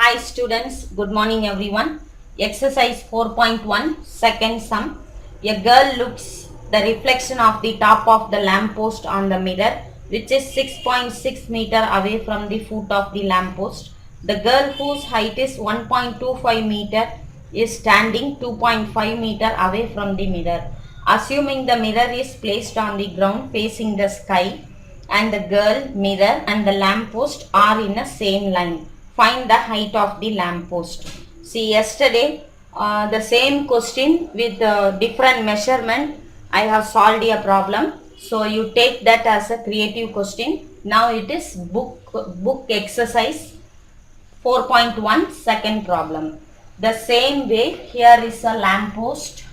Hi students, good morning everyone. Exercise 4.1 second sum. A girl looks the reflection of the top of the lamppost on the mirror which is 6.6 meter away from the foot of the lamppost. The girl whose height is 1.25 meter is standing 2.5 meter away from the mirror. Assuming the mirror is placed on the ground facing the sky and the girl, mirror and the lamppost are in the same line. Find the height of the lamppost. See, yesterday the same question with different measurement I have solved a problem. So you take that as a creative question. Now it is book exercise 4.1 second problem. The same way, here is a lamppost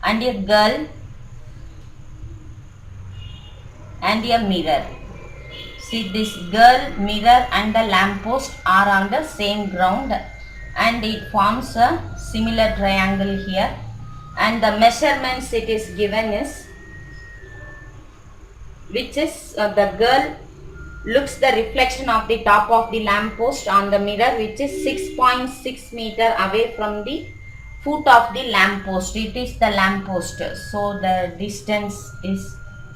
and a girl and a mirror. See, this girl, mirror and the lamppost are on the same ground and it forms a similar triangle here, and the measurements it is given is which is the girl looks the reflection of the top of the lamppost on the mirror which is 6.6 meter away from the foot of the lamppost. It is the lamppost, so the distance is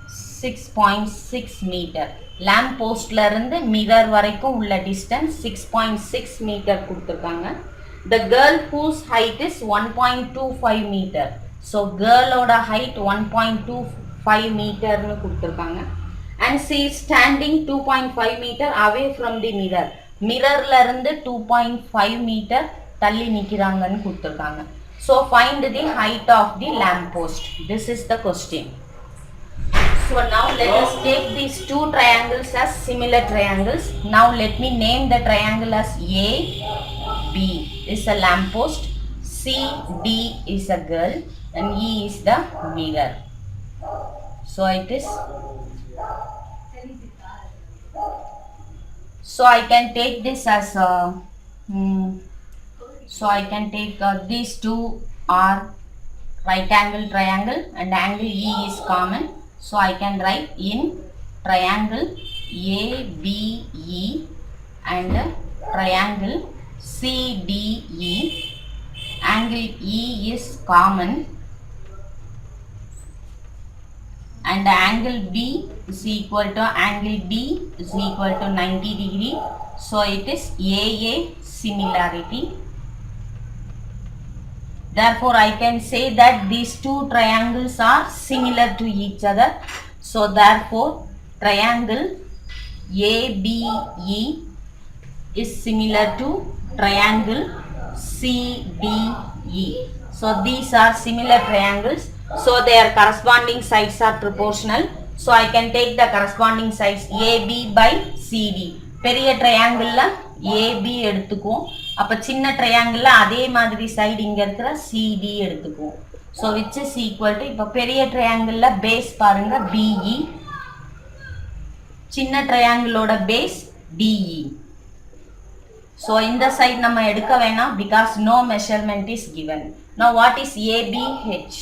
6.6 meter. lamp postல இருந்து mirror வரைக்கும் உள்ள distance 6.6 meter கொடுத்திருக்காங்க. The girl whose height is 1.25 meter. So girl ஓட height 1.25 meter னு கொடுத்திருக்காங்க. And she is standing 2.5 meter away from the mirror. மிரர்ல இருந்து 2.5 meter தள்ளி நிக்கிறாங்கன்னு கொடுத்திருக்காங்க. So find the height of the lamp post. This is the question. So now let us take these two triangles as similar triangles. Now let me name the triangle as A, B is a lamppost, C, D is a girl, and E is the mirror. So it is. So I can take this as a. So I can take these two are right angle triangle and angle E is common. So I can write in triangle ABE and triangle CDE. Angle E is common and angle B is equal to angle D is equal to 90 degree. So it is AA similarity. Therefore, I can say that these two triangles are similar to each other. So, therefore, triangle ABE is similar to triangle CDE. So, these are similar triangles. So, their corresponding sides are proportional. So, I can take the corresponding sides AB by CD. பெரிய triangle AB எடுத்துக்கும். அப்ப சின்ன ட்ரையாங்கிள்ல அதே மாதிரி side இங்க இருக்கிற CD எடுத்துக்குவோம். So which is equal to, இப்ப பெரிய ட்ரையாங்கிள்ல பேஸ் பாருங்க BE, சின்ன ட்ரையாங்கிளோட பேஸ் DE. So இந்த சைடு நம்ம எடுக்க வேணாம் because no measurement is given. Now what is ABH?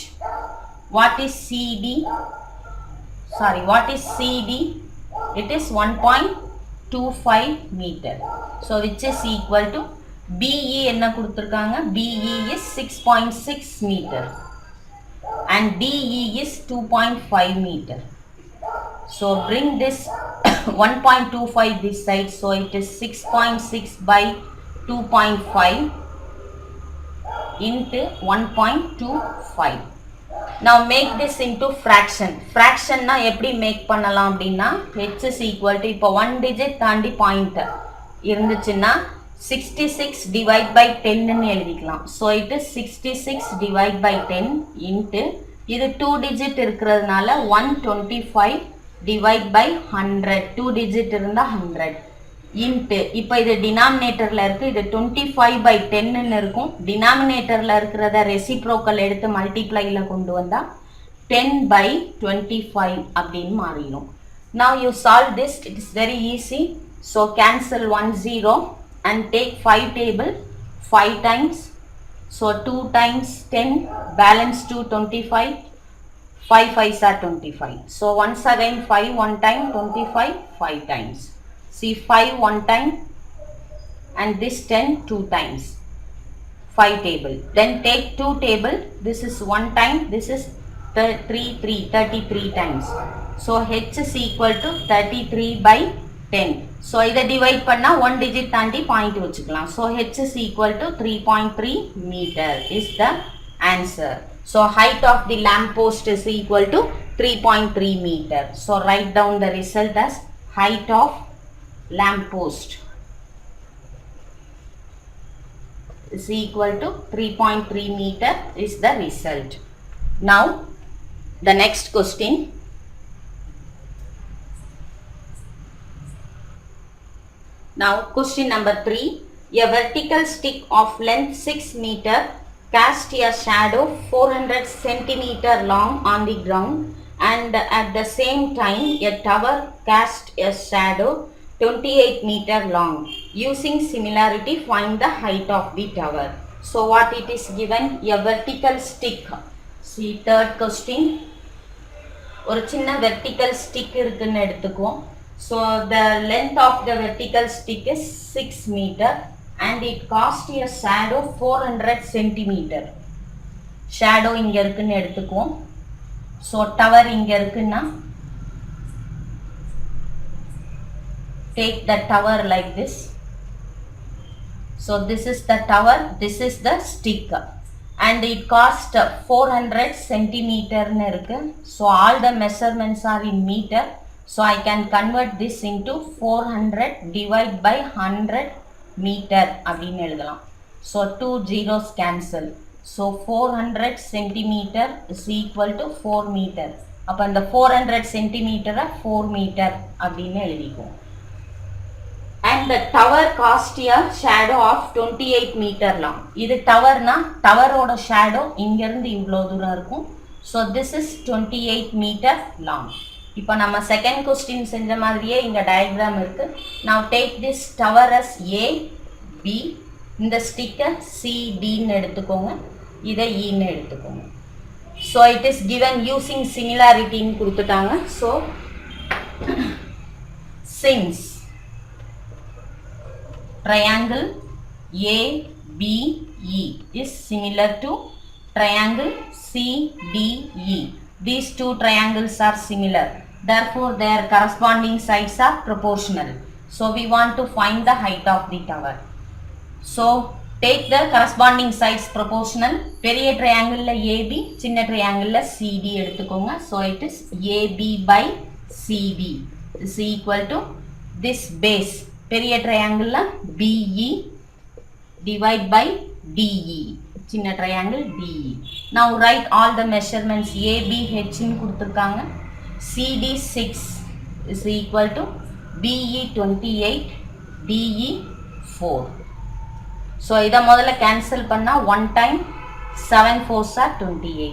What is CD? Sorry, what is CD? It is 1.25 meter. So which is equal to BE என்ன கொடுத்திருக்காங்க? BE is 6.6 meter and DE is 2.5 meter. So bring this 1.25 this side. So it is 6.6 by 2.5 into 1.25. Now make this into fraction. Fraction na எப்படி make பண்ணலாம் அப்படின்னா h is equal to, இப்போ 1 digit தாண்டி point இருந்துச்சுன்னா 66 divide by 10 ன்னு எழுதிக்கலாம். So it is 66 divide by 10 into, இது 2 digit இருக்கிறதுனால 125 divide by 100, 2 digit இருந்தா 100 into, இப்போ இது denominatorல இருக்கு, இது 25 by 10 ன்னு இருக்கும். denominatorல இருக்கிறத reciprocal எடுத்து multiplyல கொண்டு வந்தா 10 by 25 அப்படின்னு மாறிடும். Now you solve this, it is very easy. So cancel 1 0 and take 5 table 5 times. So 2 times 10 balance to 25, 5 5s are 25. So once again 5 1 time, 25 5 times. See 5 one time and this 10 two times. 5 table. Then take 2 table. This is 1 time. This is 33 times. So H is equal to 33 by 10. So இதை divide பண்ணா 1 digit தாண்டி point வச்சுக்கலாம். So H is equal to 3.3 meter is the answer. So height of the lamp post is equal to 3.3 meter. So write down the result as height of lamp post is equal to 3.3 meter is the result. Now the next question. Now question number 3. A vertical stick of length 6 meter cast a shadow 400 centimeter long on the ground, and at the same time a tower cast a shadow 28 meter long. Using similarity, find the height of the tower. So what it is given? A vertical stick. See third question. ஒரு சின்ன vertical stick இருக்குன்னு எடுத்துக்குவோம். So the length of the vertical stick is 6 meter and it cast a shadow 400 centimeter. Shadow இங்க இருக்குன்னு எடுத்துக்குவோம். So tower இங்க இருக்குன்னா take the tower like this. So this is the tower, this is the stick, and it cost 400 centimeter nu irukku. So all the measurements are in meter. So I can convert this into 400 divide by 100 meter அப்படினு எழுதலாம். So 2 zeros cancel. So 400 centimeter is equal to 4 meter. அப்ப அந்த 400 centimeter 4 meter அப்படினு எழுதிக்குவோம். And the tower cast a shadow of 28 meter long. இது tower na tower oda shadow இங்க இருந்து இவ்ளோ தூரம் இருக்கும். So this is 28 meter long. இப்போ நம்ம second question செஞ்ச மாதிரியே இங்க diagram இருக்கு. Now take this tower as A, B, இந்த stick C, D ன்னு எடுத்துக்கோங்க. இதை E ன்னு எடுத்துக்கோங்க. So it is given using similarity ன்னு கொடுத்துட்டாங்க. So since triangle ABE is similar to triangle CDE. These two triangles are similar. Therefore, their corresponding sides are proportional. So, we want to find the height of the tower. So, take the corresponding sides proportional. பெரிய triangle AB, சின்ன triangle CD எடுத்துக்கோங்க. So, it is AB by CD is equal to this base. பெரிய triangle BE divide by DE. சின்ன triangle DE. Now write all the measurements. ABH ன்னு கொடுத்திருக்காங்க. CD 6 is equal to BE 28, DE 4. So இத முதல்ல cancel பண்ணா 1 time 7 4s are 28.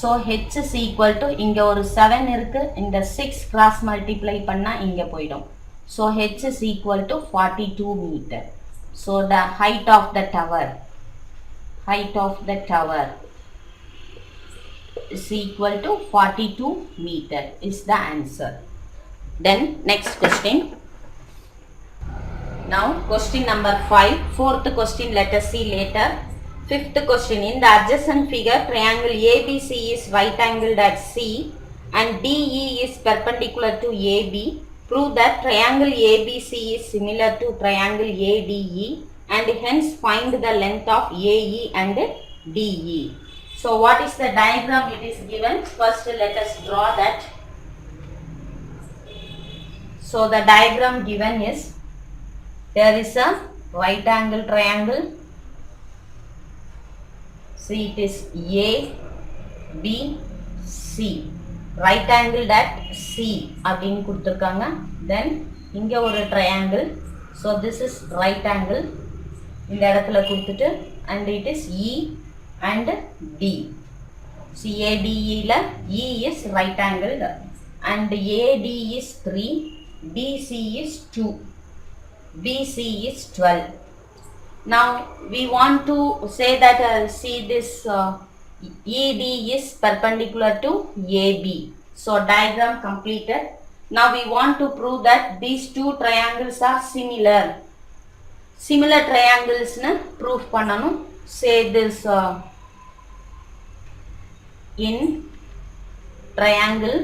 So H is equal to இங்க ஒரு 7 இருக்கு, இந்த 6 cross multiply பண்ணா இங்க போய்டும். So H is equal to 42 meter. So the height of the tower is equal to 42 meter is the answer. Then next question. Now question number 5. Fourth question let us see later. Fifth question. In the adjacent figure, triangle ABC is right angled at C and DE is perpendicular to AB. Prove that triangle ABC is similar to triangle ADE and hence find the length of AE and DE. So what is the diagram it is given? First let us draw that. So the diagram given is, there is a right angle triangle. See it is A, B, C. Right angle at C அப்படின்னு கொடுத்திருக்காங்க. Then இங்க ஒரு triangle. So this is right angle. இந்த இடத்துல கொடுத்துட்டு and it is E and D. CADE ல E is right angled and AD is 3, BC is 2, BC is 12. Now we want to say that see this ED is perpendicular to AB. So diagram completed. Now we want to prove that these two triangles are similar. Similar triangles na proof பண்ணனும். Say this in triangle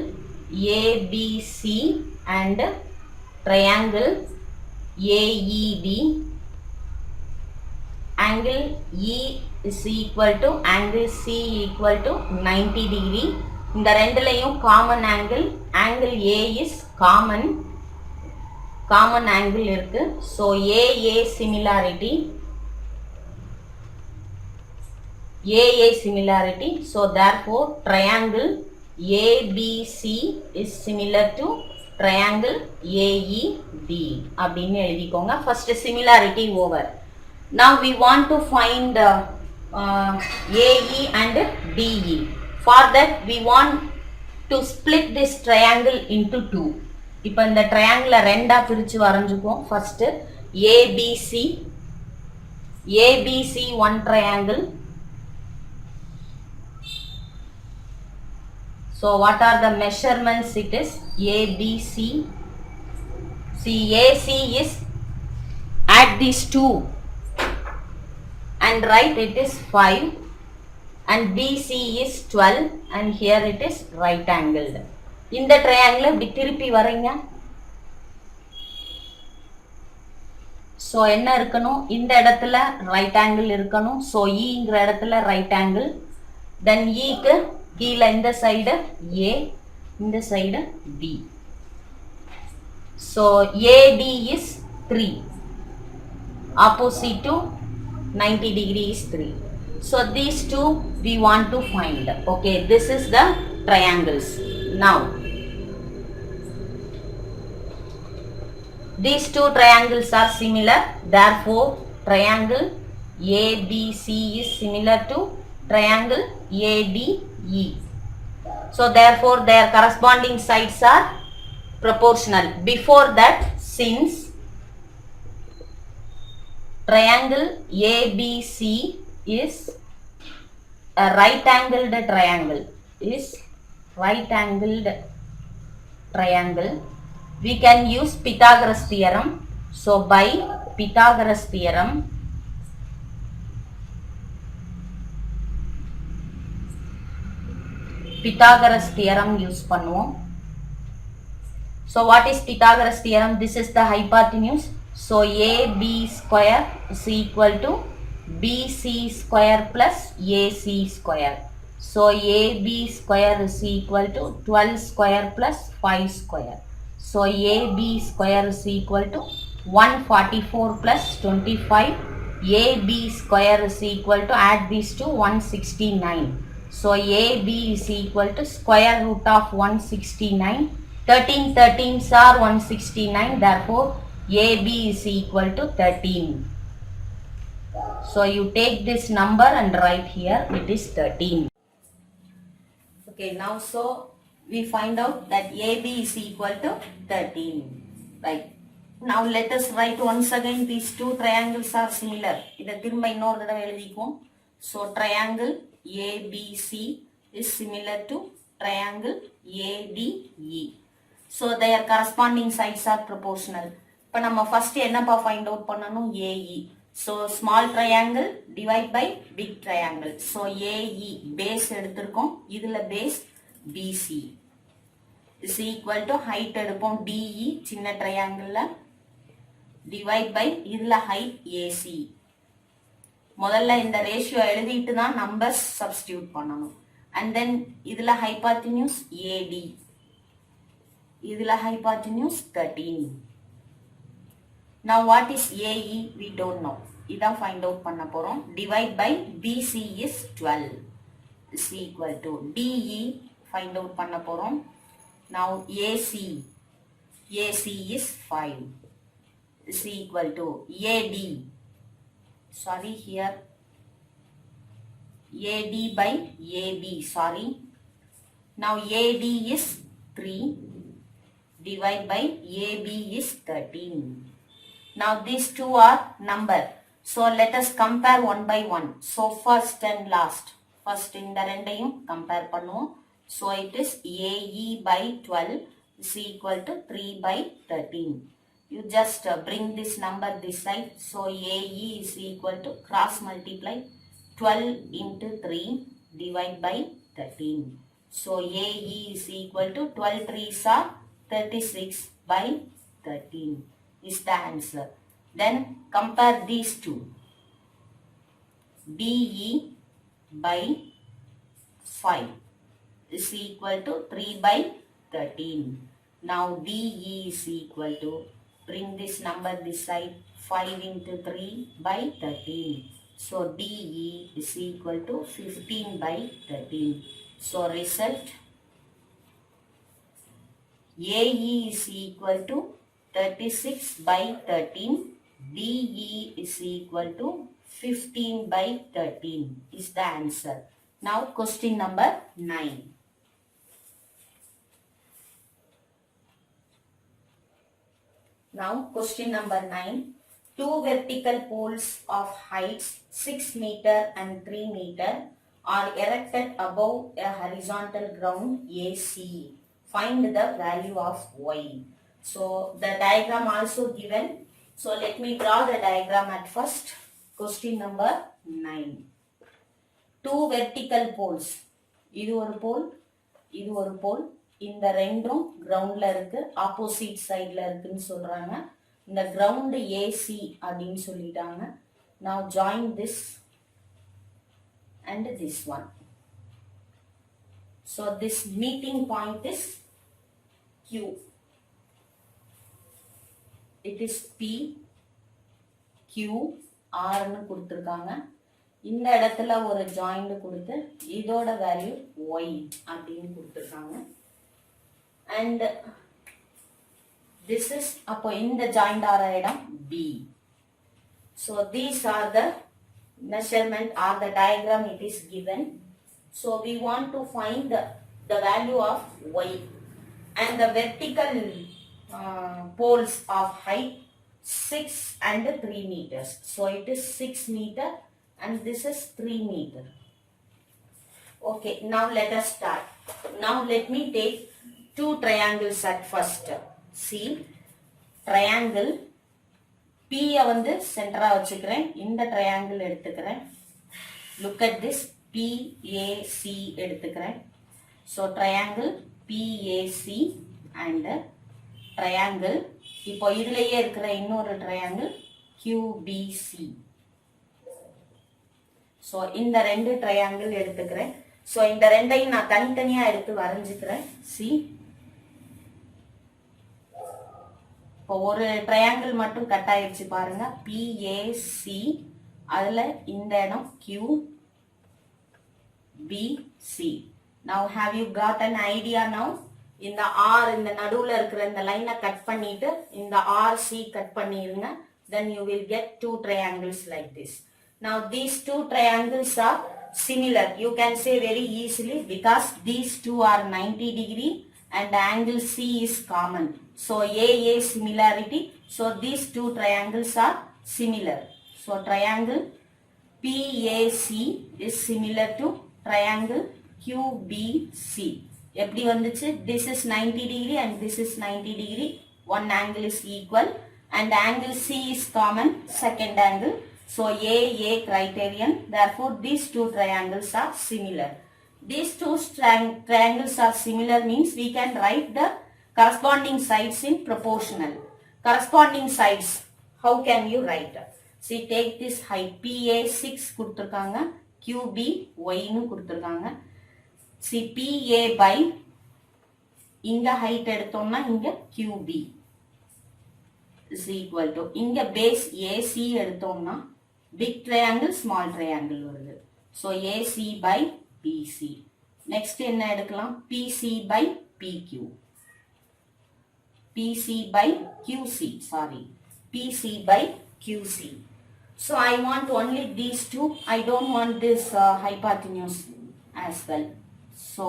ABC and triangle AED, angle E is equal to angle C equal to 90 degree. இந்த ரெண்டுலையும் common angle A is common angle இருக்கு. So AA similarity, so therefore triangle ABC is similar to triangle AED அப்படின்னு எழுதிக்கோங்க. First similarity over. Now we want to find AE and DE. For that we want to split this triangle into two. இப்போ இந்த triangle ரெண்டா பிரிச்சு வரைஞ்சுக்குவோம். First ABC one triangle. So what are the measurements? It is ABC. See, AC is add these two and right it is 5 and BC is 12 and here it is right angled. இந்த triangle இப்படி திருப்பி வரைங்க. So என்ன இருக்கணும்? இந்த இடத்துல right angle இருக்கணும். So Eங்கிற இடத்துல right angle. Then Eக்கு கீழ இந்த சைடு A, இந்த side B. So AD is 3. Opposite to 90 degree is 3. So these two we want to find. Okay, this is the triangles. Now these two triangles are similar. Therefore triangle ABC is similar to triangle ADE. So therefore their corresponding sides are proportional. Before that, since triangle ABC is a right angled triangle, we can use Pythagoras theorem. So by Pythagoras theorem, use பண்ணுவோம். So what is Pythagoras theorem? This is the hypotenuse. So AB square is equal to BC square plus AC square. So AB square is equal to 12 square plus 5 square. So AB square is equal to 144 plus 25. AB square is equal to, add these two, 169. So AB is equal to square root of 169. 13 13s are 169. Therefore AB is equal to 13. So you take this number and write here, it is 13. Okay, now so we find out that AB is equal to 13. Right. Now let us write once again these two triangles are similar. இதை திரும்ப இன்னொரு தடவை எழுதிக்குவோம். So triangle ABC is similar to triangle ADE. So their corresponding sides are proportional. இப்போ நம்ம first என்னப்பா find out பண்ணணும்? AE. So small triangle divide by big triangle. So AE base எடுத்திருக்கோம். இதுல base BC is equal to height எடுப்போம் DE சின்ன triangle divide by இதுல height AC. முதல்ல இந்த ரேஷியோ எழுதிட்டு தான் நம்பர்ஸ் சப்ஸ்டிட்யூட் பண்ணணும். and then இதுல hypotenuse AD, இதுல hypotenuse 13. now what is AE? we don't know. இதான் find out பண்ண போறோம். divide by BC is 12 is equal to DE find out பண்ண போறோம். now AC is 5 is equal to AD, sorry here AD by AB, sorry. now AD is 3 divide by AB is 13. now these two are number. so let us compare one by one. so first and last, first இந்த ரெண்டையும் compare பண்ணுவோம். so it is AE by 12 is equal to 3 by 13. You just bring this number this side. So AE is equal to cross multiply 12 into 3 divide by 13. So AE is equal to 12 3s are 36 by 13 is the answer. Then compare these two. DE by 5 is equal to 3 by 13. Now DE is equal to, bring this number this side, 5 into 3 by 13. So DE is equal to 15 by 13. So result, AE is equal to 36 by 13. DE is equal to 15 by 13 is the answer. Now question number 9. Now question number 9. Two vertical poles of heights 6 meter and 3 meter are erected above a horizontal ground AC. Find the value of Y. So the diagram also given. So let me draw the diagram at first. Question number 9. Two vertical poles. இது ஒரு போல், இது ஒரு போல். இந்த ரெண்டும் கிரவுண்ட்ல இருக்கு, opposite சைட்ல இருக்குன்னு சொல்றாங்க. இந்த கிரவுண்ட் ஏசி அப்படின்னு சொல்லிட்டாங்க. Now join this and this one. So this meeting point is Q. It is P, Q, R னு கொடுத்திருக்காங்க. இந்த இடத்துல ஒரு ஜாயிண்ட் கொடுத்து இதோட வேல்யூ y அப்படின்னு கொடுத்திருக்காங்க. And this is, அப்போ இந்த ஜாயிண்ட் ஆற இடம் B. So these are the measurement or the diagram it is given. So we want to find the value of y and the vertical poles of height 6 and 3 meters. So it is 6 meter and this is 3 meter. Okay, now let us start. Now let me take two triangles at first. See, triangle P வந்து சென்டரா வச்சுக்கிறேன், இந்த triangle எடுத்துக்கிறேன். Look at this, PAC எடுத்துக்கிறேன். So triangle PAC and triangle, இப்போ இதுலயே இருக்கிற இன்னொரு triangle QBC. So இந்த ரெண்டு triangle எடுத்துக்கிறேன். So இந்த ரெண்டையும் நான் தனித்தனியா எடுத்து வரைஞ்சுக்கிறேன். See, இப்போ ஒரு ட்ரையாங்கிள் மட்டும் கட் ஆயிடுச்சு பாருங்க, PAC. அதுல இந்த இடம் QBC. Now have you got an idea now? இந்த R, இந்த நடுவுல இருக்கிற இந்த லைனை கட் பண்ணிட்டு இந்த RC கட் பண்ணிருங்க. Then you will get two triangles like this. Now these two triangles are similar. You can say very easily because these two are 90 degree and angle C is common. So AA similarity. So these two triangles are similar. So triangle PAC is similar to triangle QBC. எப்படி வந்துச்சு? This is 90 degree and this is 90 degree. One angle is equal and angle C is common, second angle. So AA criterion. Therefore these two triangles are similar. These two triangles are similar means we can write the corresponding sides in proportional. Corresponding sides, how can you write? See, take this height PA 6 கொடுத்திருக்காங்க, QB Y னு கொடுத்திருக்காங்க. See, PA by இங்க height எடுத்தோம்னா இங்க QB is equal to, இங்க base AC எடுத்தோம்னா big triangle small triangle வருது. So AC by BC. Next என்ன எடுக்கலாம்? PC by PQ. PC by QC, sorry. PC by QC. So I want only these two. I don't want this hypotenuse as well. So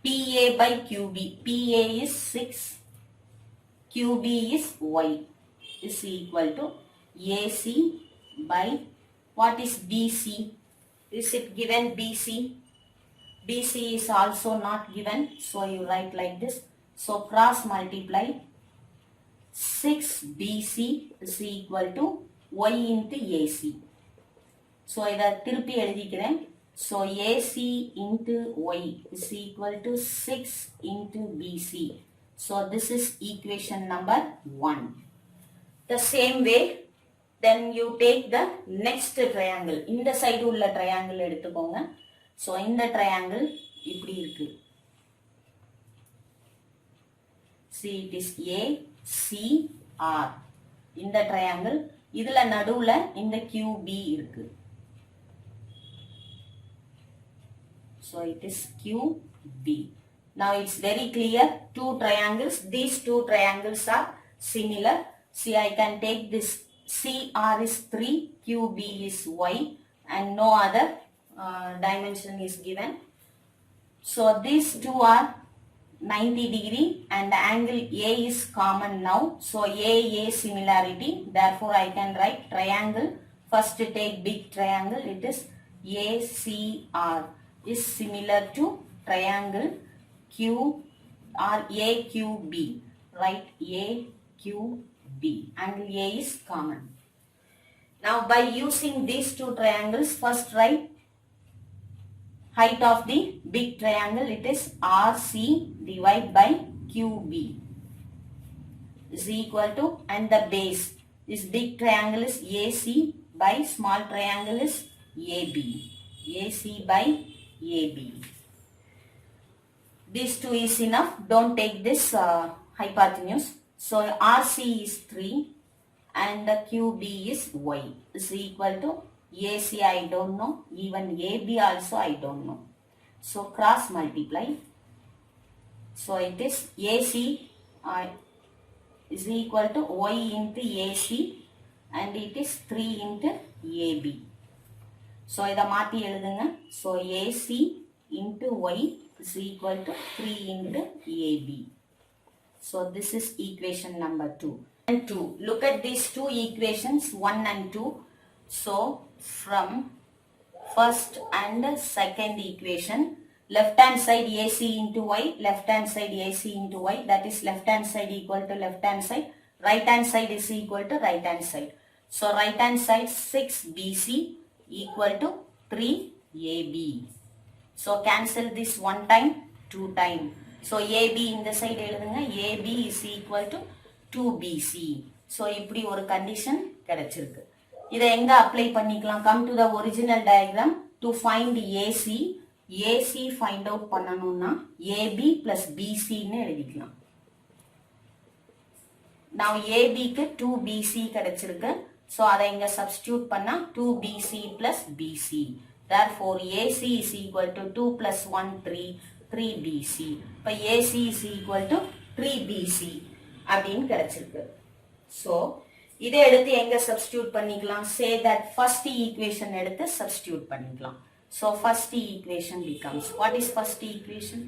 PA by QB. PA is 6. QB is Y is equal to AC by, what is BC? Is it given BC? BC is also not given, so you write like this. So cross multiply 6BC is equal to Y into AC. So இதை திருப்பி எழுதிக்கிறேன். So AC into Y is equal to 6 into BC. So this is equation number 1. The same way, then you take the next triangle. இந்த side உள்ள triangle எடுத்துக்கோங்க. So இந்த triangle இப்படி இருக்கு. See, it is A, C, R. இந்த triangle. இதுல நடுவுல இந்த QB இருக்கு. So it is QB. Now it's very clear. Two triangles. These two triangles are similar. See, I can take this. CR is 3, QB is Y, and no other dimension is given. So these two are 90 degree, and the angle A is common now. So A similarity. Therefore, I can write triangle. First take big triangle. It is ACR is similar to triangle AQB. Right? AQB. Angle A is common. Now by using these two triangles, first write height of the big triangle. It is RC divided by QB is equal to, and the base, this big triangle is AC by small triangle is AB. AC by AB. These two is enough. Don't take this hypotenuse. So RC is 3 and the QB is Y is equal to AC I don't know. Even AB also I don't know. So cross multiply. So it is AC is equal to Y into AC and it is 3 into AB. So இதை மாத்தி எழுதுங்க. So AC into Y is equal to 3 into AB. So this is equation number 2. And 2. Look at these two equations 1 and 2. So from first and second equation, left hand side AC into Y, left hand side AC into Y, that is left hand side equal to left hand side, right hand side is equal to right hand side. So right hand side 6BC equal to 3AB. So cancel this one time, 2 time. So AB in the side எழுதுங்க. AB is equal to 2BC. So இப்படி ஒரு condition கிடைச்சிருக்கு. இதை எங்க apply பண்ணிக்கலாம்? Come to the original diagram. To find AC, AC find out பண்ணணும்னா AB plus BC ன்னு எழுதிக்கலாம். Now AB க்கு 2BC கிடைச்சிருக்கு. So அதை இங்க substitute பண்ணா 2BC plus BC. Therefore AC is equal to 2 plus 1 3BC. இப்போ AC is equal to 3BC அப்படின்னு கிடைச்சிருக்கு. So இதை எடுத்து எங்க substitute பண்ணிக்கலாம்? Say that first equation எடுத்து substitute பண்ணிக்கலாம். So first equation becomes, what is first equation?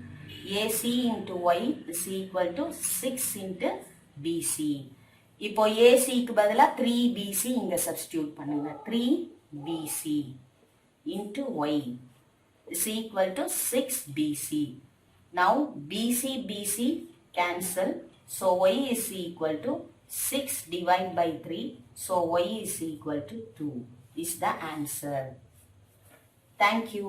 AC into Y is equal to 6 into BC. இப்போ AC க்கு பதிலா 3BC இங்க substitute பண்ணுங்க. 3BC into Y is equal to 6BC. Now BC cancel. So Y is equal to 6 divided by 3. So Y is equal to 2 is the answer. Thank you.